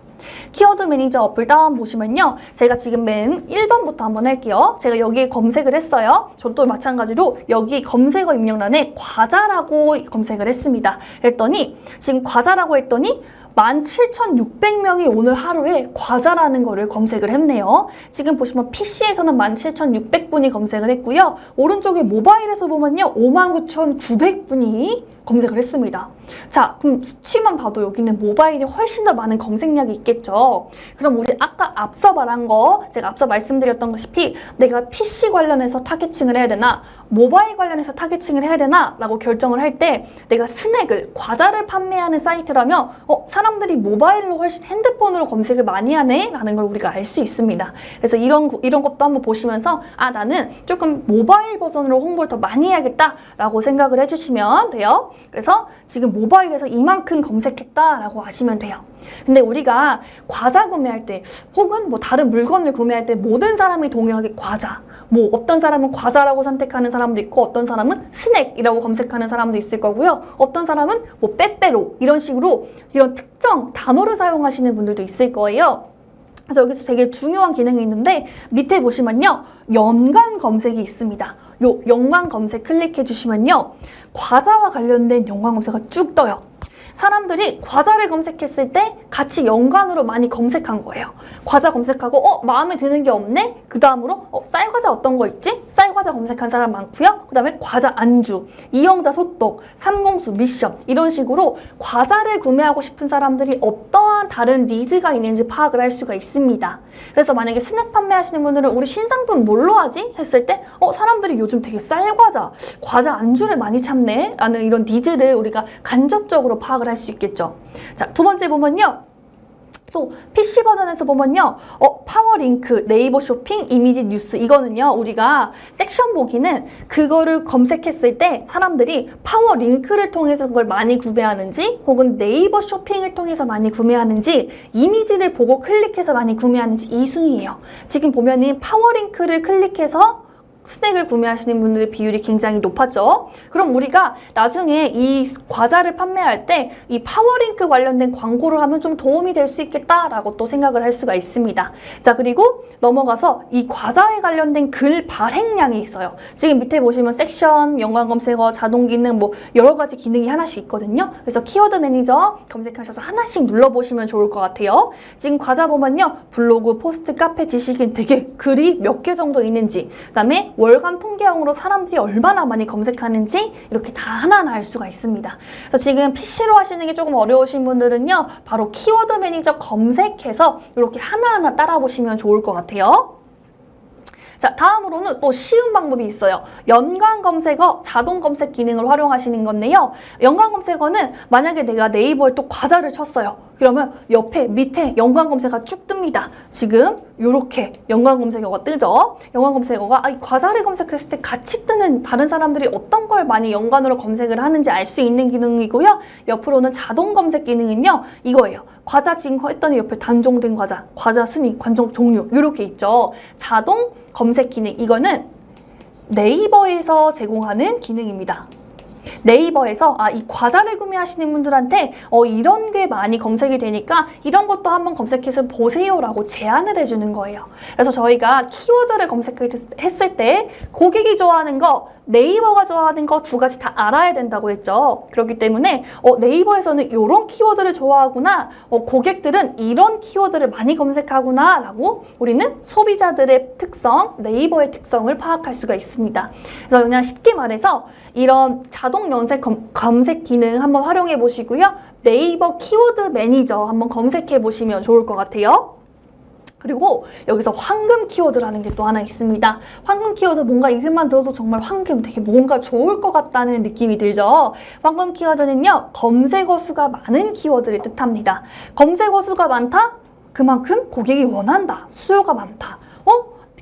A: 키워드 매니저 어플 다운보시면요. 제가 지금 맨 1번부터 한번 할게요. 제가 여기에 검색을 했어요. 저도 마찬가지로 여기 검색어 입력란에 과자라고 검색을 했습니다. 그랬더니 지금 과자라고 했더니 17,600명이 오늘 하루에 과자라는 거를 검색을 했네요. 지금 보시면 PC에서는 17,600분이 검색을 했고요. 오른쪽에 모바일에서 보면요. 59,900분이 검색을 했습니다. 자, 그럼 수치만 봐도 여기는 모바일이 훨씬 더 많은 검색량이 있겠죠. 그럼 우리 아까 앞서 말한 거, 제가 앞서 말씀드렸던 것이피 내가 PC 관련해서 타겟팅을 해야 되나, 모바일 관련해서 타겟팅을 해야 되나 라고 결정을 할 때 내가 스낵을, 과자를 판매하는 사이트라면 사람들이 모바일로 훨씬 핸드폰으로 검색을 많이 하네 라는 걸 우리가 알 수 있습니다. 그래서 이런 것도 한번 보시면서 나는 조금 모바일 버전으로 홍보를 더 많이 해야겠다 라고 생각을 해주시면 돼요. 그래서 지금 모바일에서 이만큼 검색했다 라고 하시면 돼요. 근데 우리가 과자 구매할 때 혹은 뭐 다른 물건을 구매할 때 모든 사람이 동일하게 과자, 뭐 어떤 사람은 과자라고 선택하는 사람도 있고 어떤 사람은 스낵이라고 검색하는 사람도 있을 거고요. 어떤 사람은 뭐 빼빼로 이런 식으로 이런 특정 단어를 사용하시는 분들도 있을 거예요. 그래서 여기서 되게 중요한 기능이 있는데 밑에 보시면요. 연관 검색이 있습니다. 요 연관 검색 클릭해 주시면요. 과자와 관련된 연관 검색가 쭉 떠요. 사람들이 과자를 검색했을 때 같이 연관으로 많이 검색한 거예요. 과자 검색하고 마음에 드는 게 없네? 그 다음으로 쌀과자 어떤 거 있지? 쌀과자 검색한 사람 많고요. 그 다음에 과자 안주, 이영자 소떡, 삼공수 미션 이런 식으로 과자를 구매하고 싶은 사람들이 어떠한 다른 니즈가 있는지 파악을 할 수가 있습니다. 그래서 만약에 스낵 판매하시는 분들은 우리 신상품 뭘로 하지? 했을 때 사람들이 요즘 되게 쌀과자, 과자 안주를 많이 찾네? 라는 이런 니즈를 우리가 간접적으로 파악을 할 수 있겠죠. 자, 두 번째 보면요. 또 PC 버전에서 보면요. 파워링크, 네이버 쇼핑, 이미지 뉴스 이거는요. 우리가 섹션 보기는 그거를 검색했을 때 사람들이 파워링크를 통해서 그걸 많이 구매하는지 혹은 네이버 쇼핑을 통해서 많이 구매하는지 이미지를 보고 클릭해서 많이 구매하는지 이 순위예요. 지금 보면은 파워링크를 클릭해서 스낵을 구매하시는 분들의 비율이 굉장히 높았죠. 그럼 우리가 나중에 이 과자를 판매할 때 이 파워링크 관련된 광고를 하면 좀 도움이 될 수 있겠다라고 또 생각을 할 수가 있습니다. 자, 그리고 넘어가서 이 과자에 관련된 글 발행량이 있어요. 지금 밑에 보시면 섹션, 연관 검색어, 자동 기능 뭐 여러 가지 기능이 하나씩 있거든요. 그래서 키워드 매니저 검색하셔서 하나씩 눌러보시면 좋을 것 같아요. 지금 과자 보면요. 블로그, 포스트, 카페, 지식인 되게 글이 몇 개 정도 있는지 그다음에 월간 통계형으로 사람들이 얼마나 많이 검색하는지 이렇게 다 하나하나 알 수가 있습니다. 그래서 지금 PC로 하시는 게 조금 어려우신 분들은요. 바로 키워드 매니저 검색해서 이렇게 하나하나 따라 보시면 좋을 것 같아요. 자, 다음으로는 또 쉬운 방법이 있어요. 연관 검색어, 자동 검색 기능을 활용하시는 건데요. 연관 검색어는 만약에 내가 네이버에 또 과자를 쳤어요. 그러면 옆에 밑에 연관 검색어가 쭉 뜹니다. 지금 이렇게 연관 검색어가 뜨죠. 연관 검색어가 이 과자를 검색했을 때 같이 뜨는 다른 사람들이 어떤 걸 많이 연관으로 검색을 하는지 알 수 있는 기능이고요. 옆으로는 자동 검색 기능은요. 이거예요. 과자 지금 했더니 옆에 단종된 과자, 과자 순위, 관종 종류 이렇게 있죠. 자동 검색 기능, 이거는 네이버에서 제공하는 기능입니다. 네이버에서 이 과자를 구매하시는 분들한테 이런 게 많이 검색이 되니까 이런 것도 한번 검색해서 보세요라고 제안을 해주는 거예요. 그래서 저희가 키워드를 검색했을 때 고객이 좋아하는 거, 네이버가 좋아하는 거 두 가지 다 알아야 된다고 했죠. 그렇기 때문에 네이버에서는 이런 키워드를 좋아하구나, 고객들은 이런 키워드를 많이 검색하구나 라고 우리는 소비자들의 특성, 네이버의 특성을 파악할 수가 있습니다. 그래서 그냥 쉽게 말해서 이런 자동 검색 기능 한번 활용해 보시고요. 네이버 키워드 매니저 한번 검색해 보시면 좋을 것 같아요. 그리고 여기서 황금 키워드라는 게 또 하나 있습니다. 황금 키워드, 뭔가 이름만 들어도 정말 황금, 되게 뭔가 좋을 것 같다는 느낌이 들죠. 황금 키워드는요, 검색어 수가 많은 키워드를 뜻합니다. 검색어 수가 많다? 그만큼 고객이 원한다. 수요가 많다.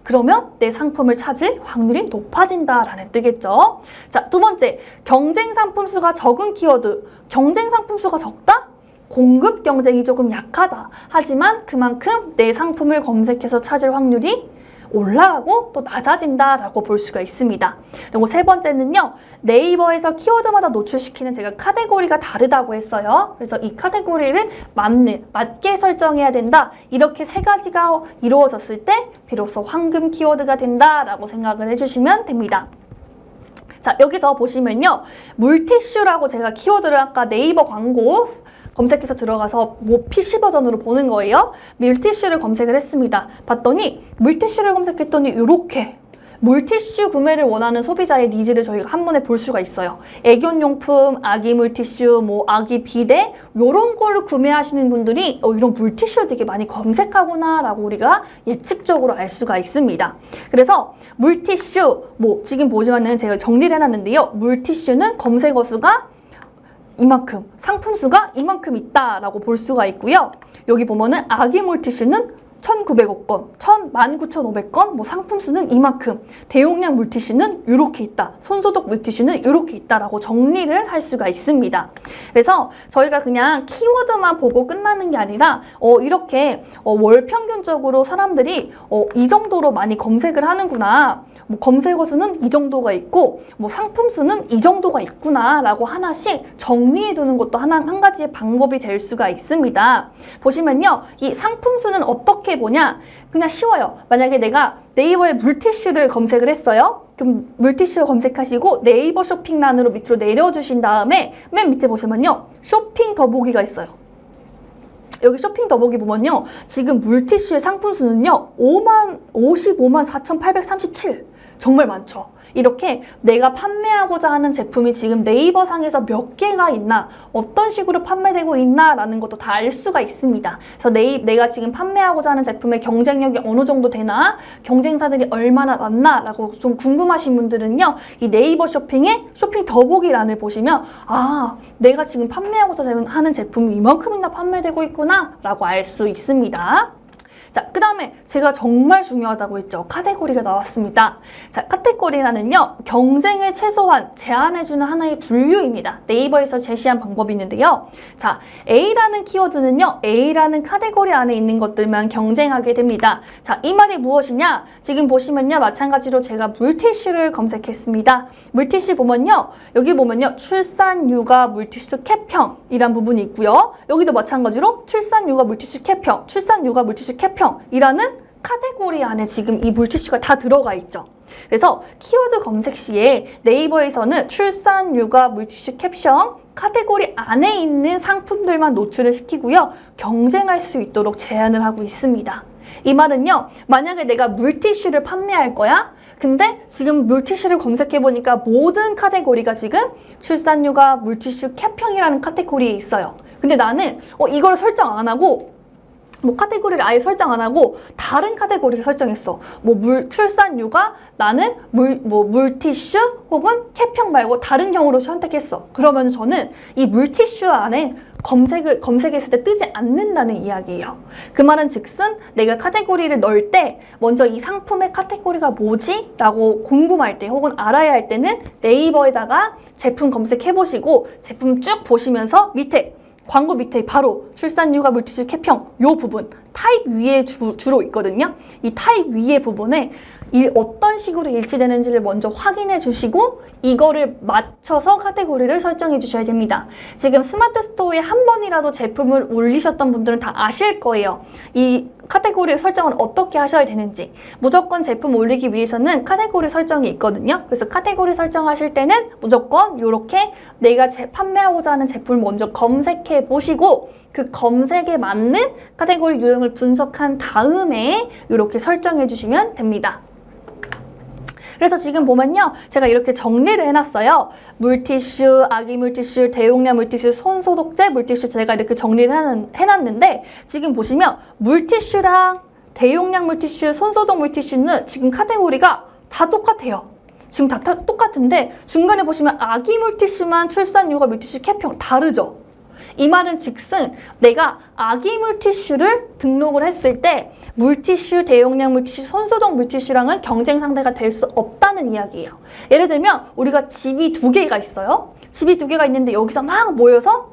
A: 그러면 내 상품을 찾을 확률이 높아진다라는 뜻이겠죠. 자, 두 번째, 경쟁 상품 수가 적은 키워드. 경쟁 상품 수가 적다? 공급 경쟁이 조금 약하다. 하지만 그만큼 내 상품을 검색해서 찾을 확률이 올라가고 또 낮아진다라고 볼 수가 있습니다. 그리고 세 번째는요. 네이버에서 키워드마다 노출시키는 제가 카테고리가 다르다고 했어요. 그래서 이 카테고리를 맞게 설정해야 된다. 이렇게 세 가지가 이루어졌을 때 비로소 황금 키워드가 된다라고 생각을 해주시면 됩니다. 자, 여기서 보시면요. 물티슈라고 제가 키워드를 아까 네이버 광고 검색해서 들어가서 PC 버전으로 보는 거예요. 물티슈를 검색을 했습니다. 봤더니 물티슈를 검색했더니 이렇게 물티슈 구매를 원하는 소비자의 니즈를 저희가 한번에 볼 수가 있어요. 애견용품, 아기 물티슈, 아기 비데 이런 거를 구매하시는 분들이 이런 물티슈를 되게 많이 검색하구나 라고 우리가 예측적으로 알 수가 있습니다. 그래서 물티슈, 지금 보시면은 제가 정리를 해놨는데요. 물티슈는 검색어 수가 이만큼, 상품 수가 이만큼 있다라고 볼 수가 있고요. 여기 보면은 아기 물티슈는 1,900억 건, 19,500건, 뭐 상품 수는 이만큼, 대용량 물티슈는 이렇게 있다, 손소독 물티슈는 이렇게 있다라고 정리를 할 수가 있습니다. 그래서 저희가 그냥 키워드만 보고 끝나는 게 아니라 이렇게 월 평균적으로 사람들이 이 정도로 많이 검색을 하는구나, 뭐 검색어 수는 이 정도가 있고 뭐 상품 수는 이 정도가 있구나라고 하나씩 정리해 두는 것도 한 가지의 방법이 될 수가 있습니다. 보시면요, 이 상품 수는 어떻게 보냐? 그냥 쉬워요. 만약에 내가 네이버에 물티슈를 검색을 했어요. 그럼 물티슈 검색하시고 네이버 쇼핑란으로 밑으로 내려주신 다음에 맨 밑에 보시면요, 쇼핑 더보기가 있어요. 여기 쇼핑 더보기 보면요, 지금 물티슈의 상품 수는요 55만 4,837, 정말 많죠. 이렇게 내가 판매하고자 하는 제품이 지금 네이버 상에서 몇 개가 있나, 어떤 식으로 판매되고 있나 라는 것도 다 알 수가 있습니다. 그래서 내가 지금 판매하고자 하는 제품의 경쟁력이 어느 정도 되나, 경쟁사들이 얼마나 많나 라고 좀 궁금하신 분들은요, 이 네이버 쇼핑의 쇼핑 더보기란을 보시면 내가 지금 판매하고자 하는 제품이 이만큼이나 판매되고 있구나 라고 알 수 있습니다. 자, 그 다음에 제가 정말 중요하다고 했죠. 카테고리가 나왔습니다. 자, 카테고리라는요, 경쟁을 최소한 제한해주는 하나의 분류입니다. 네이버에서 제시한 방법이 있는데요. 자, A라는 키워드는요, A라는 카테고리 안에 있는 것들만 경쟁하게 됩니다. 자, 이 말이 무엇이냐? 지금 보시면요, 마찬가지로 제가 물티슈를 검색했습니다. 물티슈 보면요, 여기 보면요, 출산, 육아, 물티슈 캡형이란 부분이 있고요. 여기도 마찬가지로 출산, 육아, 물티슈 캡형, 출산, 육아, 물티슈 캡형 이라는 카테고리 안에 지금 이 물티슈가 다 들어가 있죠. 그래서 키워드 검색 시에 네이버에서는 출산, 육아, 물티슈 캡션 카테고리 안에 있는 상품들만 노출을 시키고요, 경쟁할 수 있도록 제한을 하고 있습니다. 이 말은요, 만약에 내가 물티슈를 판매할 거야? 근데 지금 물티슈를 검색해보니까 모든 카테고리가 지금 출산, 육아, 물티슈 캡형이라는 카테고리에 있어요. 근데 나는 이걸 설정 안 하고, 뭐 카테고리를 아예 설정 안 하고 다른 카테고리를 설정했어. 뭐 출산, 육아, 나는 물티슈 혹은 캡형 말고 다른 형으로 선택했어. 그러면 저는 이 물티슈 안에 검색했을 때 뜨지 않는다는 이야기예요. 그 말은 즉슨 내가 카테고리를 넣을 때 먼저 이 상품의 카테고리가 뭐지? 라고 궁금할 때 혹은 알아야 할 때는 네이버에다가 제품 검색해보시고 제품 쭉 보시면서 밑에 광고 밑에 바로 출산, 육아, 물티슈, 캡형 요 부분 타입 위에 주로 있거든요. 이 타입 위에 부분에 어떤 식으로 일치되는지를 먼저 확인해 주시고 이거를 맞춰서 카테고리를 설정해 주셔야 됩니다. 지금 스마트 스토어에 한 번이라도 제품을 올리셨던 분들은 다 아실 거예요. 이 카테고리 설정을 어떻게 하셔야 되는지. 무조건 제품 올리기 위해서는 카테고리 설정이 있거든요. 그래서 카테고리 설정하실 때는 무조건 이렇게 내가 판매하고자 하는 제품을 먼저 검색해 보시고 그 검색에 맞는 카테고리 유형을 분석한 다음에 이렇게 설정해 주시면 됩니다. 그래서 지금 보면요, 제가 이렇게 정리를 해놨어요. 물티슈, 아기 물티슈, 대용량 물티슈, 손소독제 물티슈 제가 이렇게 정리를 해놨는데 지금 보시면 물티슈랑 대용량 물티슈, 손소독 물티슈는 지금 카테고리가 다 똑같아요. 지금 다 똑같은데 중간에 보시면 아기 물티슈만 출산, 육아, 물티슈, 캡형 다르죠? 이 말은 즉슨 내가 아기 물티슈를 등록을 했을 때 물티슈, 대용량 물티슈, 손소독 물티슈랑은 경쟁 상대가 될 수 없다는 이야기예요. 예를 들면 우리가 집이 2개가 있어요. 집이 2개가 있는데 여기서 막 모여서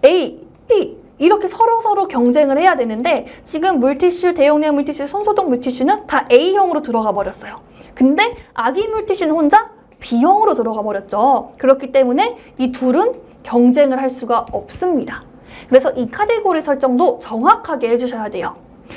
A: A, B 이렇게 서로 경쟁을 해야 되는데 지금 물티슈, 대용량 물티슈, 손소독 물티슈는 다 A형으로 들어가 버렸어요. 근데 아기 물티슈는 혼자 B형으로 들어가 버렸죠. 그렇기 때문에 이 둘은 경쟁을 할 수가 없습니다. 그래서 이 카테고리 설정도 정확하게 해주셔야 돼요.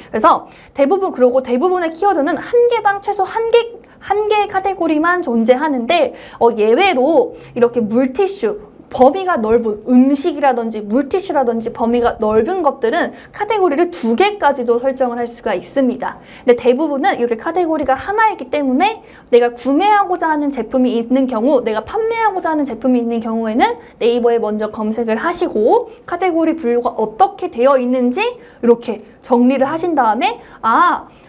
A: 그래서 대부분의 키워드는 한 개당 최소 한 개의 카테고리만 존재하는데 예외로 이렇게 물티슈, 범위가 넓은 음식이라든지 물티슈라든지 범위가 넓은 것들은 카테고리를 2개까지도 설정을 할 수가 있습니다. 근데 대부분은 이렇게 카테고리가 하나이기 때문에 내가 구매하고자 하는 제품이 있는 경우, 내가 판매하고자 하는 제품이 있는 경우에는 네이버에 먼저 검색을 하시고 카테고리 분류가 어떻게 되어 있는지 이렇게 정리를 하신 다음에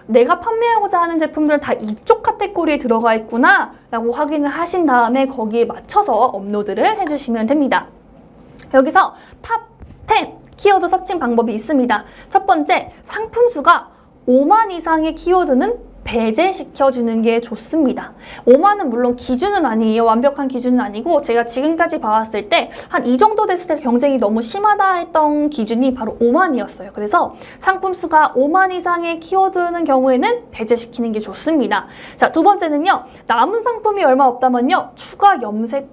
A: 내가 판매하고자 하는 제품들은 다 이쪽 카테고리에 들어가 있구나 라고 확인을 하신 다음에 거기에 맞춰서 업로드를 해주시면 됩니다. 여기서 탑 10 키워드 서칭 방법이 있습니다. 첫 번째, 상품 수가 5만 이상의 키워드는 배제시켜주는 게 좋습니다. 5만은 물론 기준은 아니에요. 완벽한 기준은 아니고 제가 지금까지 봐왔을 때 한 이 정도 됐을 때 경쟁이 너무 심하다 했던 기준이 바로 5만이었어요. 그래서 상품 수가 5만 이상의 키워드는 경우에는 배제시키는 게 좋습니다. 자, 두 번째는요. 남은 상품이 얼마 없다면요. 추가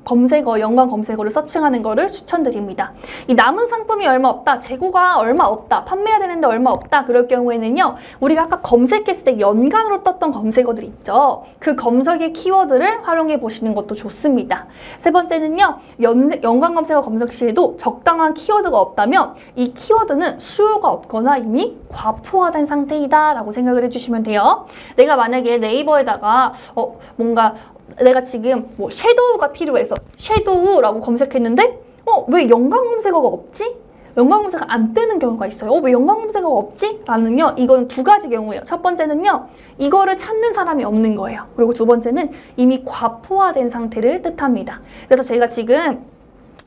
A: 검색어, 연관 검색어를 서칭하는 거를 추천드립니다. 이 남은 상품이 얼마 없다, 재고가 얼마 없다, 판매해야 되는데 얼마 없다, 그럴 경우에는요. 우리가 아까 검색했을 때 연관으로 떴던 검색어들 있죠. 그 검색의 키워드를 활용해 보시는 것도 좋습니다. 세 번째는요. 연관 검색어 검색 시에도 적당한 키워드가 없다면 이 키워드는 수요가 없거나 이미 과포화된 상태이다 라고 생각을 해주시면 돼요. 내가 만약에 네이버에다가 뭔가 내가 지금 뭐 섀도우가 필요해서 섀도우라고 검색했는데 왜 연관 검색어가 없지? 연관 검색어 안 뜨는 경우가 있어요. 왜 연관 검색어가 없지? 라는요. 이건 두 가지 경우예요. 첫 번째는요. 이거를 찾는 사람이 없는 거예요. 그리고 두 번째는 이미 과포화된 상태를 뜻합니다. 그래서 제가 지금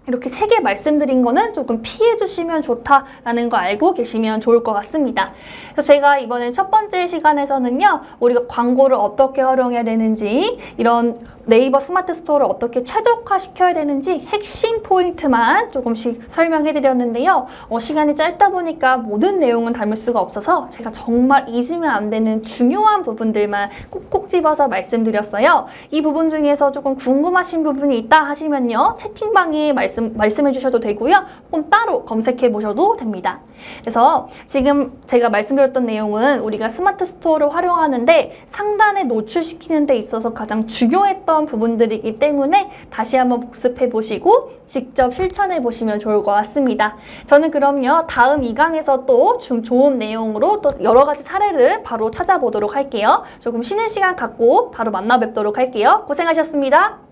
A: 이렇게 세 개 말씀드린 거는 조금 피해 주시면 좋다라는 거 알고 계시면 좋을 것 같습니다. 그래서 제가 이번에 첫 번째 시간에서는요. 우리가 광고를 어떻게 활용해야 되는지, 이런 네이버 스마트 스토어를 어떻게 최적화시켜야 되는지 핵심 포인트만 조금씩 설명해 드렸는데요. 시간이 짧다 보니까 모든 내용은 담을 수가 없어서 제가 정말 잊으면 안 되는 중요한 부분들만 콕콕 집어서 말씀드렸어요. 이 부분 중에서 조금 궁금하신 부분이 있다 하시면요. 채팅방에 말씀해 주셔도 되고요. 혹은 따로 검색해 보셔도 됩니다. 그래서 지금 제가 말씀드렸던 내용은 우리가 스마트 스토어를 활용하는데 상단에 노출시키는 데 있어서 가장 중요했던 부분들이기 때문에 다시 한번 복습해 보시고 직접 실천해 보시면 좋을 것 같습니다. 저는 그럼요. 다음 2강에서 또 좋은 내용으로 또 여러 가지 사례를 바로 찾아보도록 할게요. 조금 쉬는 시간 갖고 바로 만나 뵙도록 할게요. 고생하셨습니다.